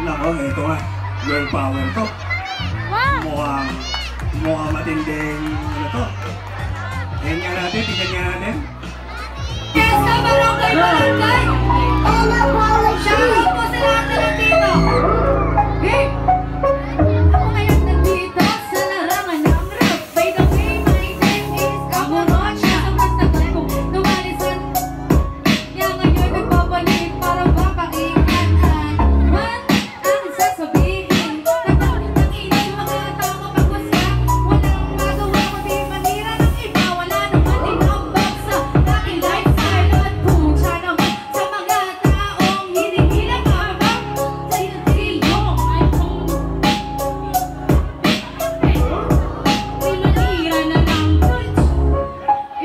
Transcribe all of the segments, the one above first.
Nako, ito nga. Girl power to. Wow! Mukhang matinding ano to. Tingnan nga natin, tingnan nga natin. Yes, sa barangay! Shoutout po sa lahat na nandito! Hey! Ako ngayon nandito sa larangan ng rap. By the way, my name is Amorocha. Sobrang tagal kong lumalisan. Kaya ngayon nagbabalik para baka ingatan. Man, ang sasabihin. Nagtawin ng inis mga tao mapagwasya. Walang magawa kundi manira ng iba. Wala naman din ang baksa. Aking lifestyle at pucha naman sa mga taong hinihilang habang sa ilong ay kung pinanira na lang.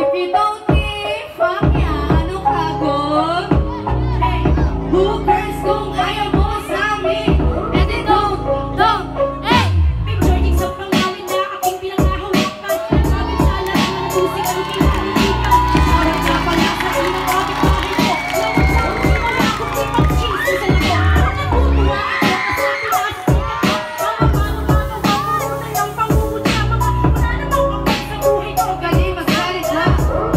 If you don't give fuck ya, ano kagod? Hey, who cares kung ayaw mo sa amin? And they don't, hey! Picturing sa pangalan na aking pinangahawakan. Sabi sa lahat ng musik ang pinahalikan. Parang sa pala sa unang bakit bakit mo. Lawag sa akin wala akong ipag-cheese sa labo. Natutuwa ako kasi pinasikat ko. Ang mano-mano ako na lang pangunguna mga wala namang ako sa buhay ko. Galing magalit na.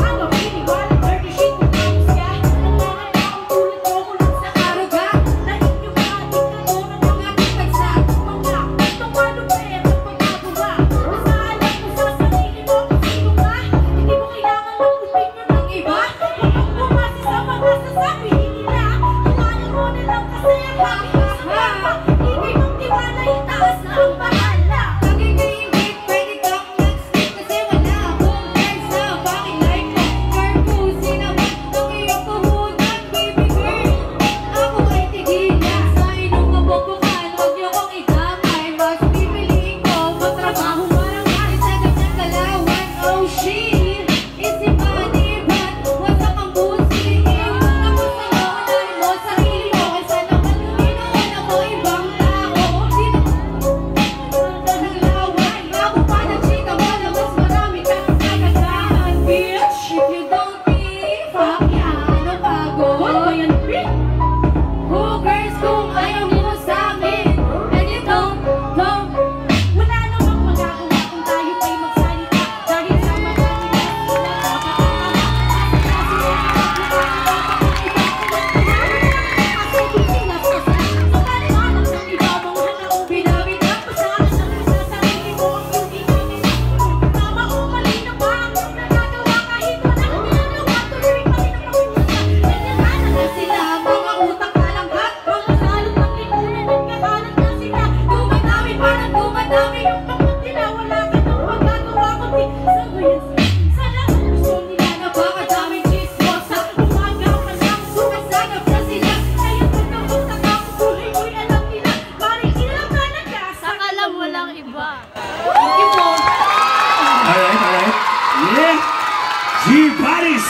Ang mapiniwala, dirty shit kung tapos ka. Ang mga taong tulad ko kulang sa aruga. Dahil yung mga diktador ng mga bansa. Mga tumano pa eh, magpagagawa. Basta alam mo sa sarili mo kung sino ka. Hindi mo kailangan ng opinion ng iba. Huwag bumasi sa mga sasabihin nila. Iwanan mo na lang kasi ang bakit sa mapa. Ibig mong tiwala, itaas na ang bahala. Pagigingit, pwede kang mag-skip kasi wala akong time sa bakit life mo. Carpusi naman ang iyong puhunan, baby girl. Ako ay tigilan sa inyong mabubukan. Huwag niyo kong idamay, mas pipiliin ko magtrabaho parang kahit sa ganyang galawan. Oh shit, isip money, but wasak ang busingin. Tapos nauunahin mo sarili mo kaysa naman inuuna mo ibang tao. Naglawan, ako pa ng chika mo na mas marami kang kagagahan, bitch. If you don't give fuck ya, ano bago? Ano ba yan, bitch? Who cares kung ayaw mo sa amin? And you don't. Wala namang magagawa kung tayo pa'y magsalita. Dahil sa mga dumadami yung pagod nila, wala ka nang magagawa kundi sa lahat gusto nila na baka daming chismosa. Umaga ka lang, sumasagap na sila. Ngayon pagkabagtak ang buhay mo'y alam nila. Paring ilang ka nagkasa, alam walang iba. Thank you po. Alright. Yeah! G. Paris!